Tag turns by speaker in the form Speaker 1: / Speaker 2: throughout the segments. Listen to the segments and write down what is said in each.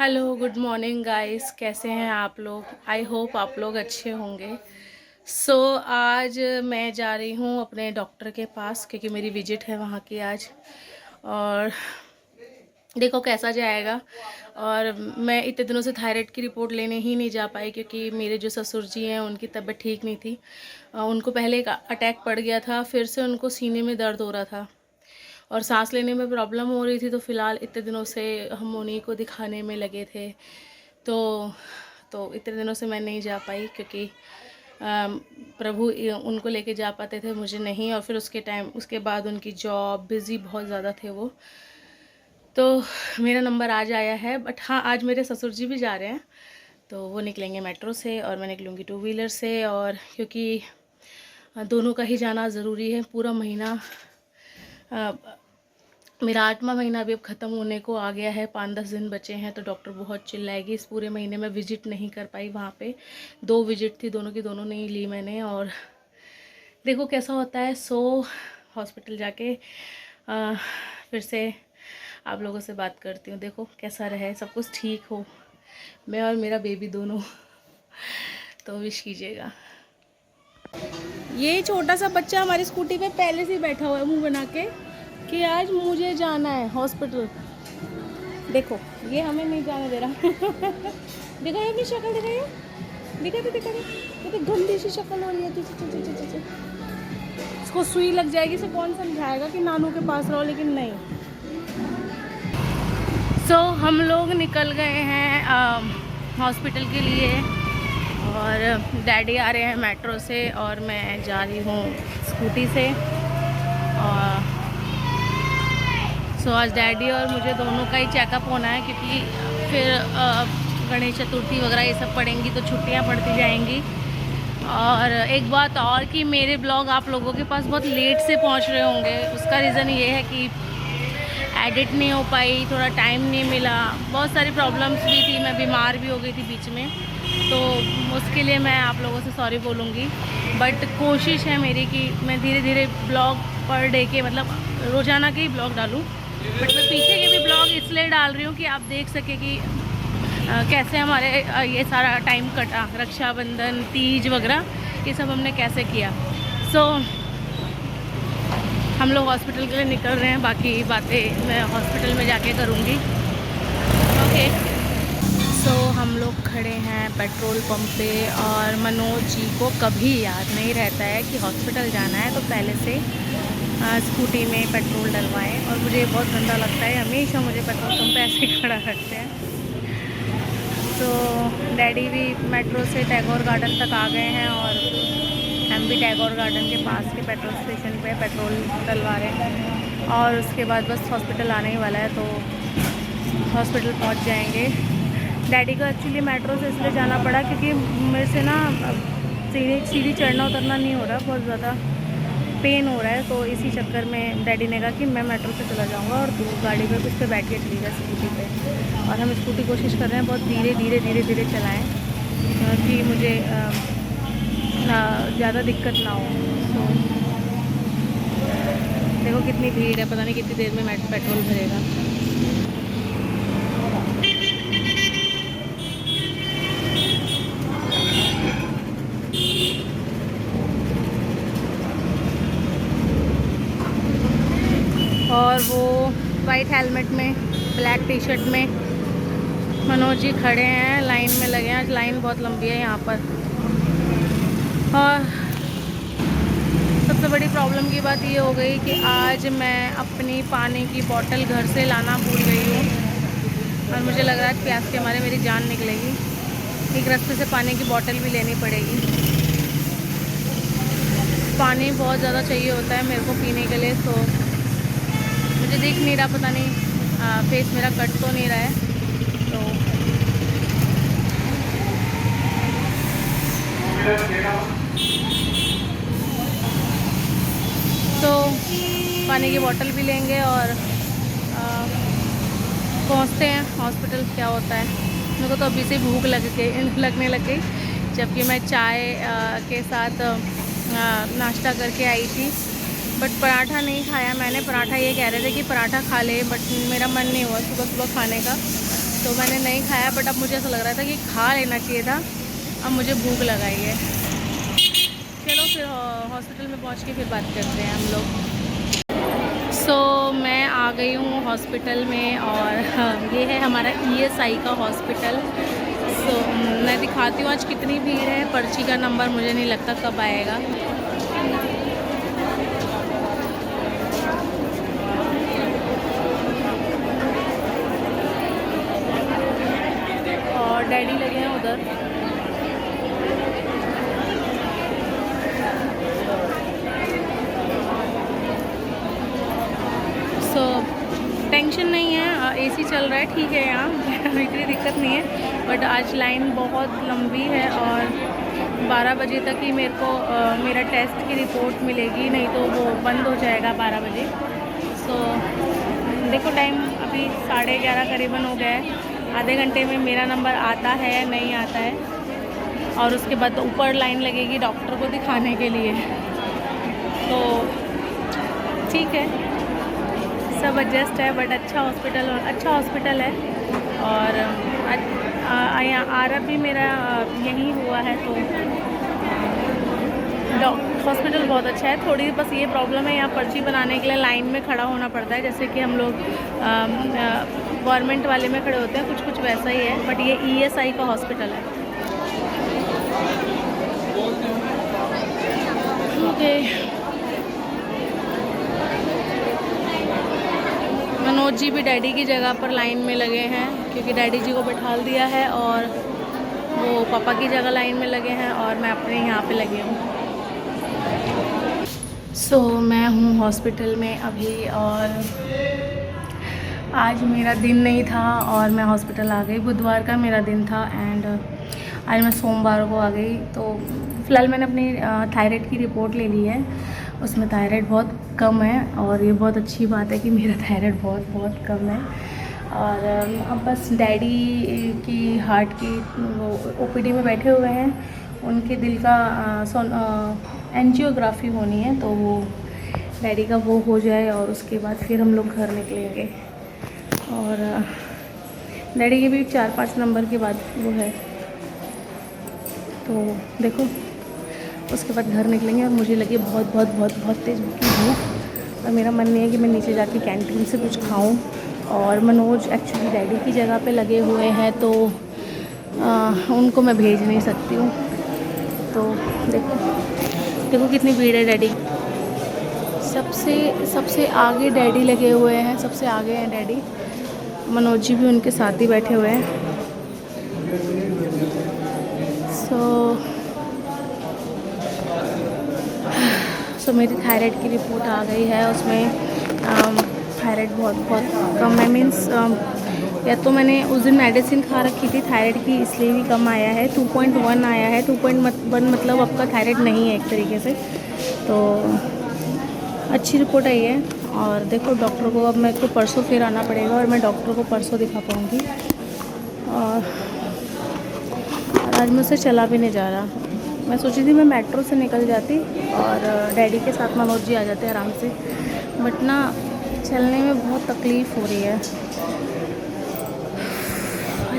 Speaker 1: Hello good morning guys, कैसे हैं आप लोग। आई होप आप लोग अच्छे होंगे। आज मैं जा रही हूँ अपने डॉक्टर के पास क्योंकि मेरी विजिट है वहाँ की आज। और देखो कैसा जाएगा। और मैं इतने दिनों से थायराइड की रिपोर्ट लेने ही नहीं जा पाई क्योंकि मेरे जो ससुर जी हैं उनकी तबीयत ठीक नहीं थी। उनको पहले एक अटैक पड़ गया था, फिर से उनको सीने में दर्द हो रहा था और सांस लेने में प्रॉब्लम हो रही थी। तो फ़िलहाल इतने दिनों से हम उन्हीं को दिखाने में लगे थे। तो इतने दिनों से मैं नहीं जा पाई क्योंकि प्रभु उनको लेके जा पाते थे, मुझे नहीं। और फिर उसके बाद उनकी जॉब बिज़ी बहुत ज़्यादा थे वो। तो मेरा नंबर आज आया है, बट हाँ आज मेरे ससुर जी भी जा रहे हैं। तो वो निकलेंगे मेट्रो से और मैं निकलूँगी टू व्हीलर से। और क्योंकि दोनों का ही जाना ज़रूरी है। पूरा महीना मेरा 8वां महीना अभी अब ख़त्म होने को आ गया है, 5-10 दिन बचे हैं। तो डॉक्टर बहुत चिल्लाएगी। इस पूरे महीने में विजिट नहीं कर पाई वहाँ पे। 2 विजिट थी, दोनों की दोनों नहीं ली मैंने। और देखो कैसा होता है। हॉस्पिटल जाके फिर से आप लोगों से बात करती हूँ। देखो कैसा रहे, सब कुछ ठीक हो, मैं और मेरा बेबी दोनों। तो विश कीजिएगा। ये छोटा सा बच्चा हमारी स्कूटी पे पहले से ही बैठा हुआ है मुंह बना के कि आज मुझे जाना है हॉस्पिटल। देखो ये हमें नहीं जाने दे रहा। देखो ये अपनी शक्ल दिखा, ये तो गंदी सी शक्ल हो रही है। इसको सुई लग जाएगी, इसे कौन समझाएगा कि नानू के पास रहो, लेकिन नहीं। हम लोग निकल गए हैं हॉस्पिटल के लिए और डैडी आ रहे हैं मेट्रो से और मैं जा रही हूँ स्कूटी से। और आज डैडी और मुझे दोनों का ही चेकअप होना है क्योंकि फिर गणेश चतुर्थी वगैरह ये सब पड़ेंगी तो छुट्टियां पड़ती जाएंगी। और एक बात और कि मेरे ब्लॉग आप लोगों के पास बहुत लेट से पहुंच रहे होंगे। उसका रीज़न ये है कि एडिट नहीं हो पाई, थोड़ा टाइम नहीं मिला, बहुत सारी प्रॉब्लम्स भी थी, मैं बीमार भी हो गई थी बीच में। तो उसके लिए मैं आप लोगों से सॉरी बोलूँगी। बट कोशिश है मेरी कि मैं धीरे धीरे ब्लॉग पर डे के, मतलब रोज़ाना के ही ब्लॉग डालूँ। बट मैं पीछे के भी ब्लॉग इसलिए डाल रही हूँ कि आप देख सके कि कैसे हमारे ये सारा टाइम कटा, रक्षाबंधन, तीज वगैरह ये सब हमने कैसे किया। हम लोग हॉस्पिटल के लिए निकल रहे हैं, बाकी बातें मैं हॉस्पिटल में जाके करूँगी। ओके। हम लोग खड़े हैं पेट्रोल पंप पे और मनोज जी को कभी याद नहीं रहता है कि हॉस्पिटल जाना है तो पहले से स्कूटी में पेट्रोल डलवाएं। और मुझे बहुत गंदा लगता है, हमेशा मुझे पेट्रोल पंप पे ऐसे खड़ा रखते हैं। डैडी भी मेट्रो से टैगोर गार्डन तक आ गए हैं और हम भी टैगोर गार्डन के पास के पेट्रोल स्टेशन पे पेट्रोल डलवा रहे हैं। और उसके बाद बस हॉस्पिटल आने ही वाला है, तो हॉस्पिटल पहुंच जाएंगे। डैडी को एक्चुअली मेट्रो से इसलिए जाना पड़ा क्योंकि मेरे से ना सीढ़ी चढ़ना उतरना नहीं हो रहा, बहुत ज़्यादा पेन हो रहा है। तो इसी चक्कर में डैडी ने कहा कि मैं मेट्रो से चला जाऊंगा और तू गाड़ी पे कुछ पे बैठ के चली जा स्कूटी पे। और हम स्कूटी कोशिश कर रहे हैं बहुत धीरे चलाएं कि मुझे ज़्यादा दिक्कत ना हो। देखो कितनी भीड़ है, पता नहीं कितनी देर में पेट्रोल भरेगा। और वो वाइट हेलमेट में, ब्लैक टी शर्ट में मनोज जी खड़े हैं, लाइन में लगे हैं। आज लाइन बहुत लंबी है यहाँ पर। और सबसे बड़ी प्रॉब्लम की बात ये हो गई कि आज मैं अपनी पानी की बोतल घर से लाना भूल गई हूँ और मुझे लग रहा है प्यास के मारे मेरी जान निकलेगी। एक रास्ते से पानी की बोतल भी लेनी पड़ेगी। पानी बहुत ज़्यादा चाहिए होता है मेरे को पीने के लिए। तो मुझे दिख नहीं रहा, पता नहीं फेस मेरा कट तो नहीं रहा है। तो पानी की बोतल भी लेंगे और पहुंचते हैं हॉस्पिटल। क्या होता है, मेरे को तो अभी से भूख लगने लग गई, जबकि मैं चाय के साथ नाश्ता करके आई थी। बट पराठा नहीं खाया मैंने। पराठा ये कह रहे थे कि पराठा खा ले, बट मेरा मन नहीं हुआ सुबह सुबह खाने का। तो मैंने नहीं खाया, बट अब मुझे ऐसा लग रहा था कि खा लेना चाहिए था। अब मुझे भूख लगाई है। चलो फिर हॉस्पिटल में पहुंच के फिर बात करते हैं हम लोग। सो मैं आ गई हूँ हॉस्पिटल में, और ये है हमारा ESI का हॉस्पिटल। सो मैं दिखाती हूँ आज कितनी भीड़ है। पर्ची का नंबर मुझे नहीं लगता कब आएगा। और डैडी लगे हैं उधर। सो टेंशन नहीं है, AC चल रहा है, ठीक है यहाँ इतनी दिक्कत नहीं है। बट आज लाइन बहुत लंबी है, और 12 बजे तक ही मेरे को मेरा टेस्ट की रिपोर्ट मिलेगी, नहीं तो वो बंद हो जाएगा 12 बजे। सो देखो टाइम अभी 11:30 करीबन हो गया है। आधे घंटे में मेरा नंबर आता है नहीं आता है, और उसके बाद ऊपर लाइन लगेगी डॉक्टर को दिखाने के लिए। तो ठीक है, सब एडजस्ट है। बट अच्छा हॉस्पिटल है। और आरब भी मेरा यहीं हुआ है, तो हॉस्पिटल बहुत अच्छा है। थोड़ी बस ये प्रॉब्लम है, यहाँ पर्ची बनाने के लिए लाइन में खड़ा होना पड़ता है, जैसे कि हम लोग गवर्नमेंट वाले में खड़े होते हैं, कुछ वैसा ही है। बट ये ESI का हॉस्पिटल है। ओके, मनोज जी भी डैडी की जगह पर लाइन में लगे हैं, क्योंकि डैडी जी को बैठाल दिया है, और वो पापा की जगह लाइन में लगे हैं, और मैं अपने यहाँ पे लगी हूँ। सो मैं हूँ हॉस्पिटल में अभी, और आज मेरा दिन नहीं था और मैं हॉस्पिटल आ गई। बुधवार का मेरा दिन था, एंड आज मैं सोमवार को आ गई। तो फ़िलहाल मैंने अपनी थायराइड की रिपोर्ट ले ली है। उसमें थायराइड बहुत कम है, और ये बहुत अच्छी बात है कि मेरा थायराइड बहुत कम है। और अब बस डैडी की हार्ट की वो OPD में बैठे हुए हैं। उनके दिल का एंजियोग्राफी होनी है, तो वो डैडी का वो हो जाए, और उसके बाद फिर हम लोग घर निकलेंगे। और डैडी के भी 4-5 नंबर के बाद वो है, तो देखो उसके बाद घर निकलेंगे। और मुझे लगी बहुत तेज़ भूख, और मेरा मन नहीं है कि मैं नीचे जाके कैंटीन से कुछ खाऊं। और मनोज एक्चुअली डैडी की जगह पे लगे हुए हैं, तो उनको मैं भेज नहीं सकती हूँ। तो देखो कितनी भीड़ है। डैडी सबसे आगे डैडी लगे हुए हैं, सबसे आगे हैं डैडी। मनोज जी भी उनके साथ ही बैठे हुए हैं। सो मेरी थायराइड की रिपोर्ट आ गई है। उसमें थायराइड बहुत कम है। मीन्स या तो मैंने उस दिन मेडिसिन खा रखी थी थायराइड की, इसलिए भी कम आया है। 2.1 आया है। 2.1 मतलब आपका थायराइड नहीं है एक तरीके से। तो अच्छी रिपोर्ट आई है। और देखो डॉक्टर को अब मेरे को परसों फिर आना पड़ेगा, और मैं डॉक्टर को परसों दिखा पाऊँगी। और आज मुझसे चला भी नहीं जा रहा। मैं सोची थी मैं मेट्रो से निकल जाती और डैडी के साथ मनोज जी आ जाते आराम से, बट ना चलने में बहुत तकलीफ़ हो रही है,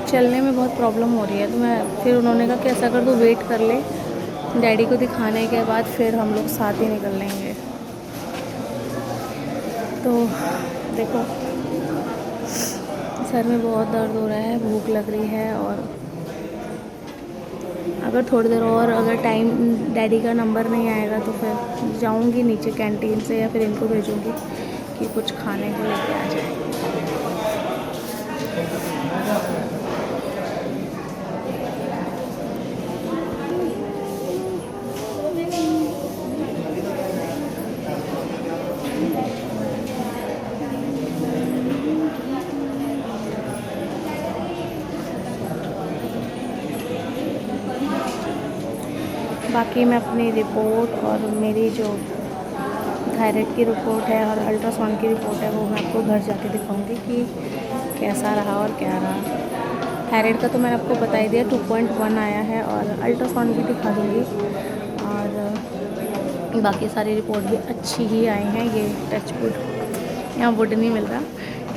Speaker 1: चलने में बहुत प्रॉब्लम हो रही है। तो मैं फिर उन्होंने कहा कि ऐसा कर दो, वेट कर ले, डैडी को दिखाने के बाद फिर हम लोग साथ ही निकल लेंगे। तो देखो सर में बहुत दर्द हो रहा है, भूख लग रही है, और अगर थोड़ी देर और अगर टाइम डैडी का नंबर नहीं आएगा तो फिर जाऊंगी नीचे कैंटीन से, या फिर इनको भेजूंगी कि कुछ खाने को लेके आ जाए। बाकी मैं अपनी रिपोर्ट और मेरी जो थायराइड की रिपोर्ट है और अल्ट्रासाउंड की रिपोर्ट है वो मैं आपको घर जाके दिखाऊंगी कि कैसा रहा और क्या रहा। थायराइड का तो मैंने आपको बता ही दिया, 2.1 आया है, और अल्ट्रासाउंड भी दिखा दूँगी। और बाकी सारी रिपोर्ट भी अच्छी ही आई हैं। ये टच वुड, यहाँ वुड नहीं मिल रहा,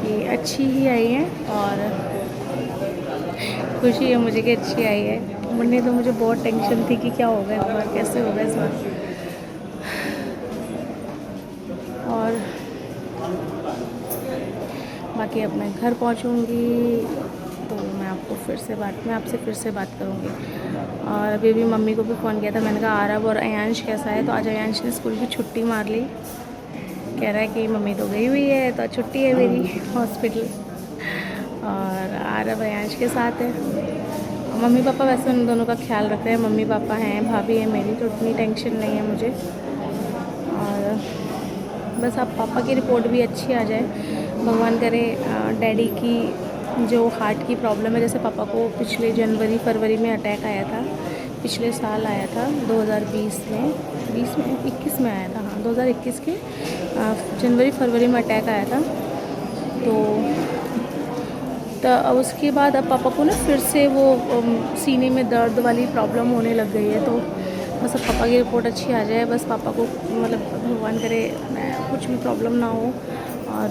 Speaker 1: ये अच्छी ही आई हैं। और खुशी है मुझे कि अच्छी आई है, वरना तो मुझे बहुत टेंशन थी कि क्या होगा इस बार, कैसे होगा इस बार। और बाकी अब मैं घर पहुंचूंगी तो मैं आपसे फिर से बात करूंगी। और अभी भी मम्मी को भी फ़ोन किया था, मैंने कहा आरव और अयांश कैसा है, तो आज अयांश ने स्कूल की छुट्टी मार ली, कह रहा है कि मम्मी तो गई हुई है तो छुट्टी है मेरी हॉस्पिटल, और आरव अयांश के साथ है। मम्मी पापा वैसे उन दोनों का ख्याल रख रहे हैं, मम्मी पापा हैं, भाभी है मेरी, तो उतनी टेंशन नहीं है मुझे। और बस अब पापा की रिपोर्ट भी अच्छी आ जाए, भगवान करे। डैडी की जो हार्ट की प्रॉब्लम है, जैसे पापा को पिछले फरवरी में अटैक आया था, पिछले साल आया था 2021 में आया था, हाँ 2021 के फरवरी में अटैक आया था। तो उसके बाद अब पापा को ना फिर से वो सीने में दर्द वाली प्रॉब्लम होने लग गई है। तो बस अब पापा की रिपोर्ट अच्छी आ जाए, बस पापा को मतलब भगवान करे कुछ भी प्रॉब्लम ना हो, और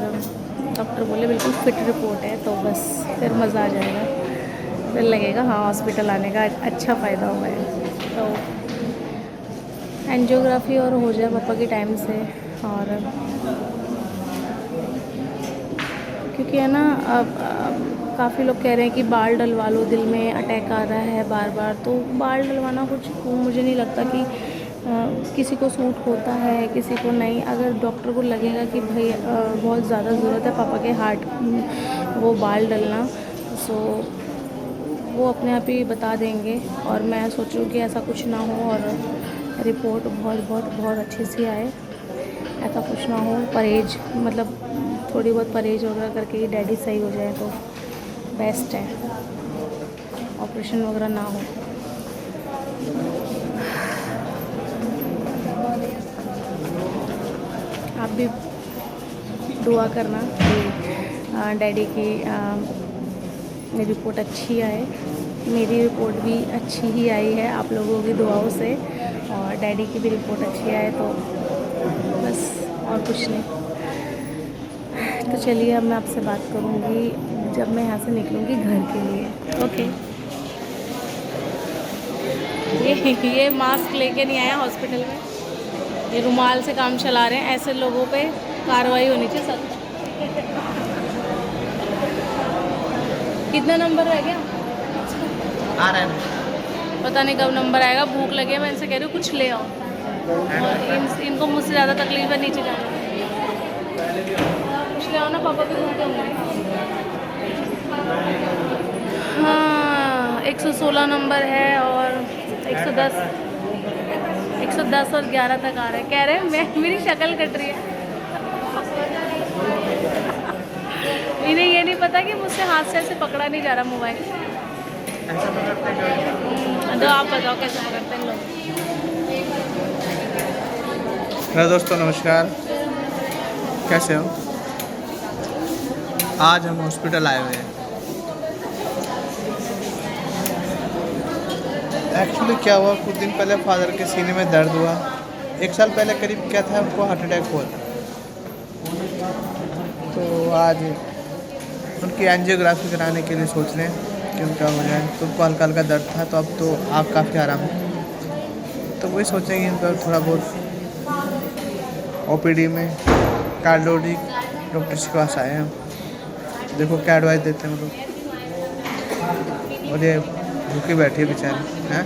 Speaker 1: डॉक्टर बोले बिल्कुल फिट रिपोर्ट है, तो बस फिर मज़ा आ जाएगा, फिर लगेगा हाँ हॉस्पिटल आने का अच्छा फ़ायदा हुआ है। तो एंजियोग्राफी और हो जाए पापा के टाइम से। और क्योंकि है ना अब काफ़ी लोग कह रहे हैं कि बाल डलवा लो, दिल में अटैक आ रहा है बार बार, तो बाल डलवाना कुछ मुझे नहीं लगता कि किसी को सूट होता है किसी को नहीं। अगर डॉक्टर को लगेगा कि भाई बहुत ज़्यादा ज़रूरत है पापा के हार्ट वो बाल डलना, सो वो अपने आप ही बता देंगे। और मैं सोचूं कि ऐसा कुछ ना हो और रिपोर्ट बहुत अच्छी सी आए, ऐसा कुछ ना हो। परहेज मतलब थोड़ी बहुत परहेज वगैरह करके ही डैडी सही हो जाए तो बेस्ट है, ऑपरेशन वगैरह ना हो। आप भी दुआ करना कि डैडी की मेरी रिपोर्ट अच्छी आए। मेरी रिपोर्ट भी अच्छी ही आई है आप लोगों की दुआओं से, और डैडी की भी रिपोर्ट अच्छी आए तो बस, और कुछ नहीं। तो चलिए अब मैं आपसे बात करूँगी जब मैं यहाँ से निकलूँगी घर के लिए। ओके। ये मास्क लेके नहीं आया हॉस्पिटल में, ये रुमाल से काम चला रहे हैं, ऐसे लोगों पे कार्रवाई होनी चाहिए सर। कितना नंबर रह गया?
Speaker 2: आ रहा है,
Speaker 1: पता नहीं कब नंबर आएगा, भूख लगे, मैं इनसे कह रही हूँ कुछ ले आओ, और इनको मुझसे ज़्यादा तकलीफ है नीचे जाना, कुछ ले आओ ना, पापा भी भूखे होंगे। हाँ 116 नंबर है और 110 और 11 तक आ रहा है, कह रहे हैं मेरी शक्ल कट रही है। इन्हें ये नहीं पता कि मुझसे हाथ से ऐसे पकड़ा नहीं जा रहा मोबाइल। तो आप बताओ कैसे पकड़ते हैं लोग।
Speaker 2: हेलो दोस्तों, नमस्कार, कैसे हो? आज हम हॉस्पिटल आए हुए हैं। एक्चुअली क्या हुआ, कुछ दिन पहले फादर के सीने में दर्द हुआ। 1 साल पहले करीब क्या था, उनको हार्ट अटैक हुआ था। तो आज उनकी एंजियोग्राफी कराने के लिए सोच रहे हैं कि उनका हो जाए। तो उनको हल्का हल्का दर्द था, तो अब तो आप काफ़ी आराम है। तो वही सोचेंगे इनका थोड़ा बहुत ओपीडी में कार्डियोलॉजिस्ट डॉक्टर के पास आए हैं। देखो क्या एडवाइस देते हैं वो लोग। और ये भूखी बैठी है बेचारी, हैं?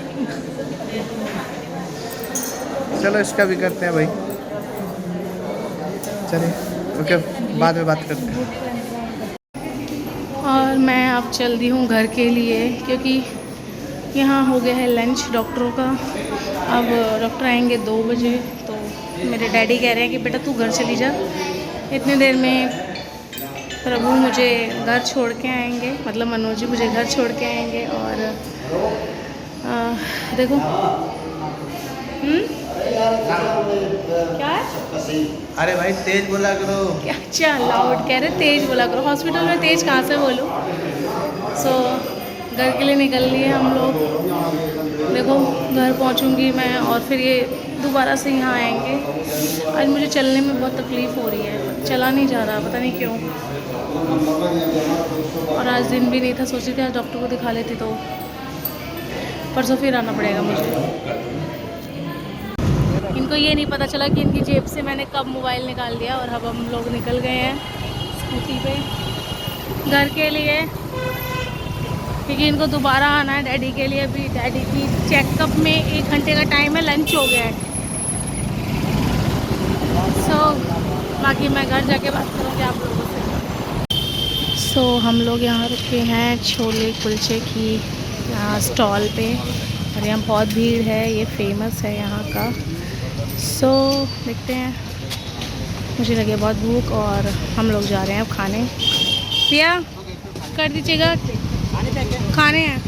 Speaker 2: चलो इसका भी करते हैं भाई, चलिए ओके, बाद में बात करते हैं।
Speaker 1: और मैं अब चल दी हूँ घर के लिए, क्योंकि यहाँ हो गया है लंच डॉक्टरों का। अब डॉक्टर आएंगे 2 बजे, तो मेरे डैडी कह रहे हैं कि बेटा तू घर चली जा, इतनी देर में प्रभु मुझे घर छोड़ के आएंगे, मतलब मनोज जी मुझे घर छोड़ के आएंगे। और देखो क्या है?
Speaker 2: अरे भाई तेज बोला करो।
Speaker 1: क्या? अच्छा लाउड कह रहे, तेज बोला करो। हॉस्पिटल में तेज कहाँ से बोलूँ? सो घर के लिए निकल लिए हम लोग। देखो घर पहुँचूँगी मैं, और फिर ये दोबारा से यहाँ आएंगे। आज मुझे चलने में बहुत तकलीफ़ हो रही है, चला नहीं जा रहा, पता नहीं क्यों। और आज दिन भी नहीं था, सोची थी आज डॉक्टर को दिखा लेती, तो परसों फिर आना पड़ेगा मुझे। इनको ये नहीं पता चला कि इनकी जेब से मैंने कब मोबाइल निकाल दिया। और अब हम लोग निकल गए हैं स्कूटी पे घर के लिए, क्योंकि इनको दोबारा आना है डैडी के लिए भी। डैडी की चेकअप में 1 घंटे का टाइम है, लंच हो गया है। सो बाकी मैं घर जाके बात करूँगी आप लोगों से। सो हम लोग यहाँ रुके हैं छोले कुलचे की स्टॉल पे, और यहाँ बहुत भीड़ है, ये फेमस है यहाँ का। सो देखते हैं, मुझे लगे बहुत भूख और हम लोग जा रहे हैं अब खाने। पिया कर दीजिएगा, खाने हैं।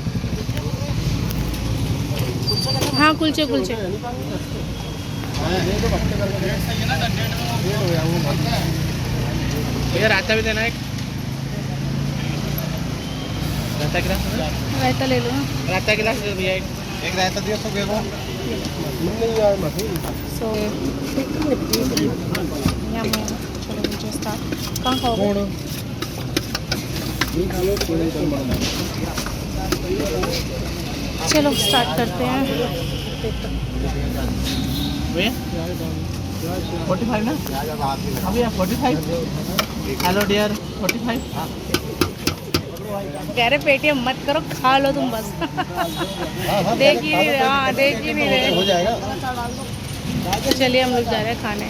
Speaker 1: हाँ कुलचे कुलचे।
Speaker 2: भैया रायता भी देना एक। रायता गिलास
Speaker 1: रायता ले लो।
Speaker 2: रायता गिलास दे भैया एक रायता दिया तो देखो।
Speaker 1: सो छोले कुलचे स्टार्ट। कहाँ खाओगे? चलो स्टार्ट करते हैं।
Speaker 2: 45 ना अभी 45। Hello dear 45।
Speaker 1: कह रहे पेटीएम मत करो, खा लो तुम बस। देख ही नहीं रहे, हाँ देख ही नहीं रहे।
Speaker 2: हो जाएगा।
Speaker 1: तो चलिए हम लोग जा रहे हैं खाने।